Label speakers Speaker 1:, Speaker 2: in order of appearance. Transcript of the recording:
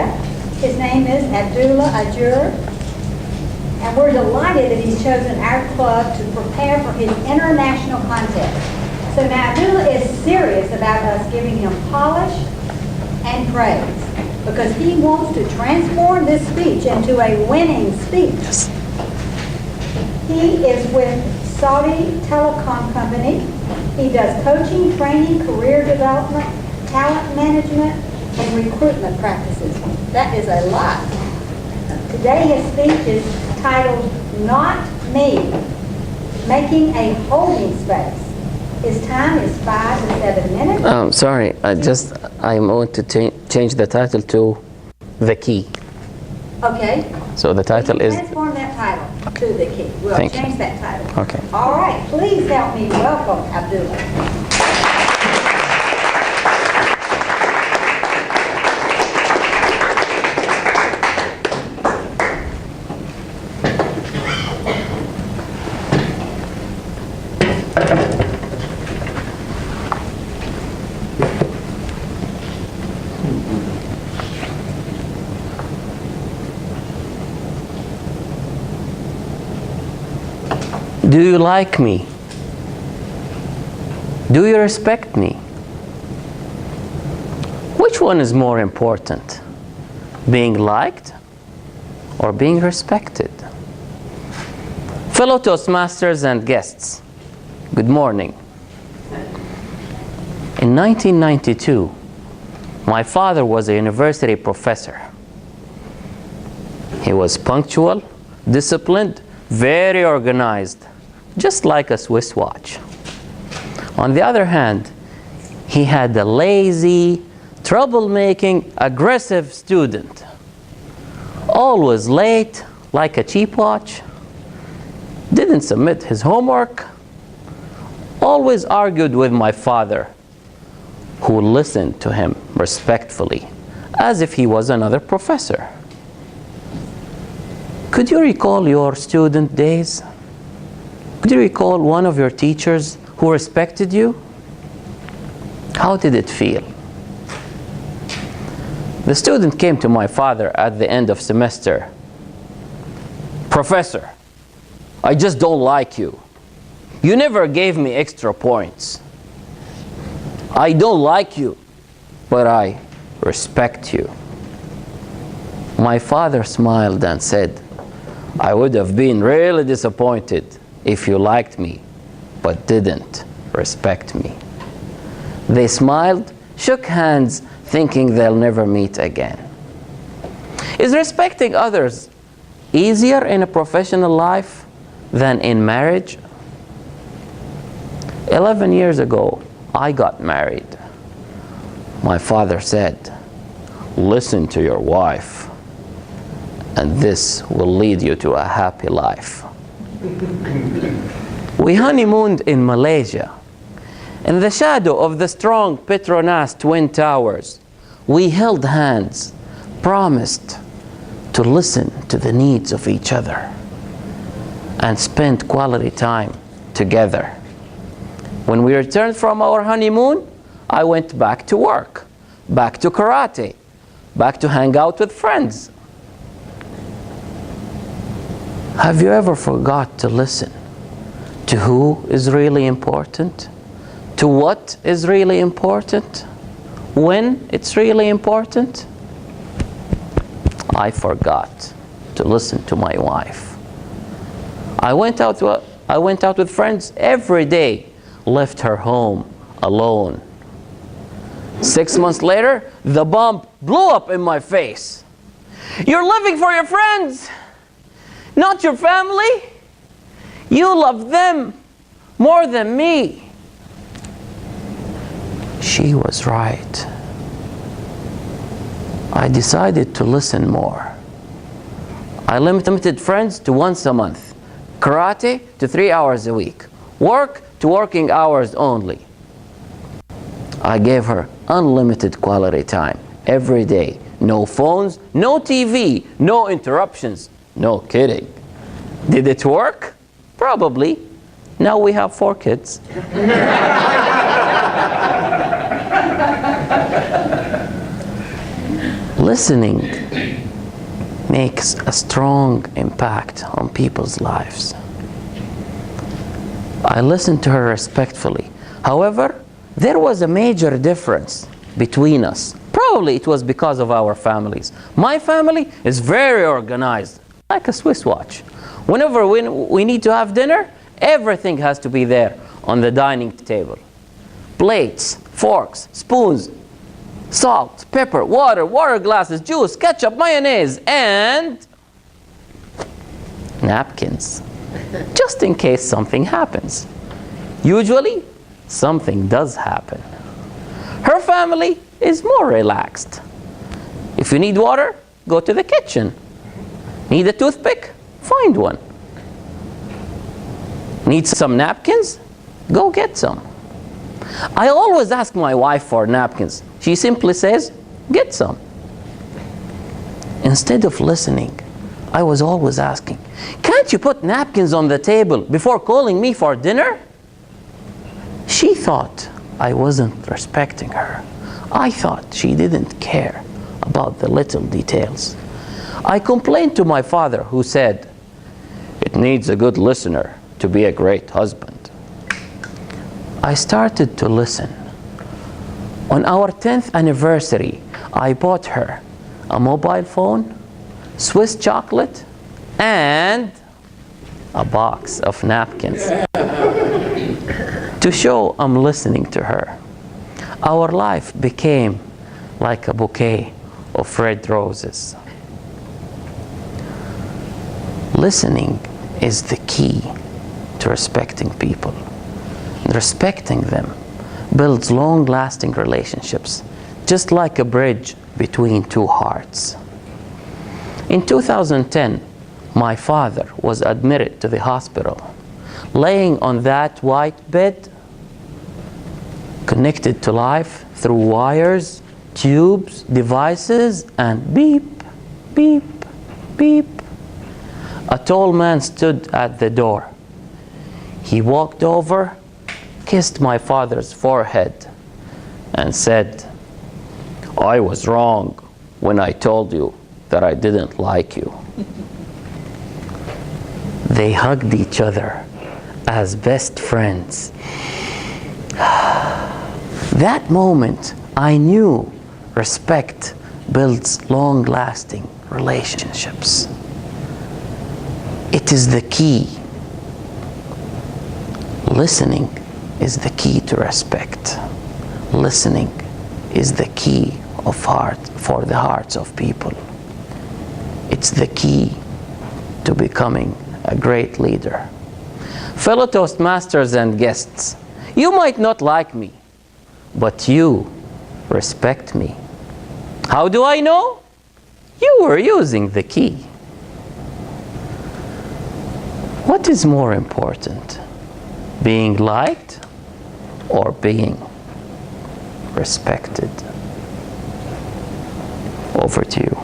Speaker 1: His name is Abdallah Aljurf, and we're delighted that he's chosen our club to prepare for his international contest. So now Abdallah is serious about us giving him polish and praise because he wants to transform this speech into a winning speech.
Speaker 2: Yes.
Speaker 1: He is with Saudi Telecom Company. He does coaching, training, career development, talent management, and recruitment practices. That is a lot. Today his speech is titled, Not Me, Making a Holding Space. His time is 5 to 7 minutes.
Speaker 2: Sorry, I want to change the title to The Key.
Speaker 1: Okay.
Speaker 2: So the title is...
Speaker 1: Transform that title to The Key. We'll change that title.
Speaker 2: Okay.
Speaker 1: All right. Please help me welcome Abdallah.
Speaker 2: Do you like me? Do you respect me? Which one is more important? Being liked or being respected? Fellow Toastmasters and guests, good morning. In 1992, my father was a university professor. He was punctual, disciplined, very organized, just like a Swiss watch. On the other hand, he had a lazy, troublemaking, aggressive student. Always late, like a cheap watch, didn't submit his homework, always argued with my father, who listened to him respectfully, as if he was another professor. Could you recall your student days? Could you recall one of your teachers who respected you? How did it feel? The student came to my father at the end of semester. Professor, I just don't like you. You never gave me extra points. I don't like you, but I respect you. My father smiled and said, I would have been really disappointed if you liked me, but didn't respect me. They smiled, shook hands, thinking they'll never meet again. Is respecting others easier in a professional life than in marriage? 11 years ago, I got married. My father said, listen to your wife, and this will lead you to a happy life. We honeymooned in Malaysia. In the shadow of the strong Petronas Twin Towers, we held hands, promised to listen to the needs of each other, and spent quality time together. When we returned from our honeymoon, I went back to work, back to karate, back to hang out with friends. Have you ever forgot to listen to who is really important, to what is really important, when it's really important? I forgot to listen to my wife. I went out with friends every day, left her home alone. 6 months later, the bomb blew up in my face. You're living for your friends, not your family. You love them more than me. She was right. I decided to listen more. I limited friends to once a month, karate to 3 hours a week, work to working hours only. I gave her unlimited quality time every day. No phones, no TV, no interruptions. No kidding. Did it work? Probably. Now we have 4 kids. Listening makes a strong impact on people's lives. I listened to her respectfully. However, there was a major difference between us. Probably it was because of our families. My family is very organized, like a Swiss watch. Whenever we need to have dinner, everything has to be there on the dining table. Plates, forks, spoons, salt, pepper, water glasses, juice, ketchup, mayonnaise, and napkins. Just in case something happens. Usually, something does happen. Her family is more relaxed. If you need water, go to the kitchen. Need a toothpick? Find one. Need some napkins? Go get some. I always ask my wife for napkins. She simply says, get some. Instead of listening, I was always asking, can't you put napkins on the table before calling me for dinner? She thought I wasn't respecting her. I thought she didn't care about the little details. I complained to my father, who said, it needs a good listener to be a great husband. I started to listen. On our 10th anniversary, I bought her a mobile phone, Swiss chocolate, and a box of napkins to show I'm listening to her. Our life became like a bouquet of red roses. Listening is the key to respecting people. Respecting them builds long-lasting relationships, just like a bridge between two hearts. In 2010, my father was admitted to the hospital. Laying on that white bed, connected to life through wires, tubes, devices, and beep, beep, beep. A tall man stood at the door. He walked over, kissed my father's forehead, and said, I was wrong when I told you that I didn't like you. They hugged each other as best friends. That moment, I knew respect builds long-lasting relationships. It is the key. Listening is the key to respect. Listening is the key of heart for the hearts of people. It's the key to becoming a great leader. Fellow Toastmasters and guests, you might not like me, but you respect me. How do I know? You were using the key. What is more important, being liked or being respected? Over to you.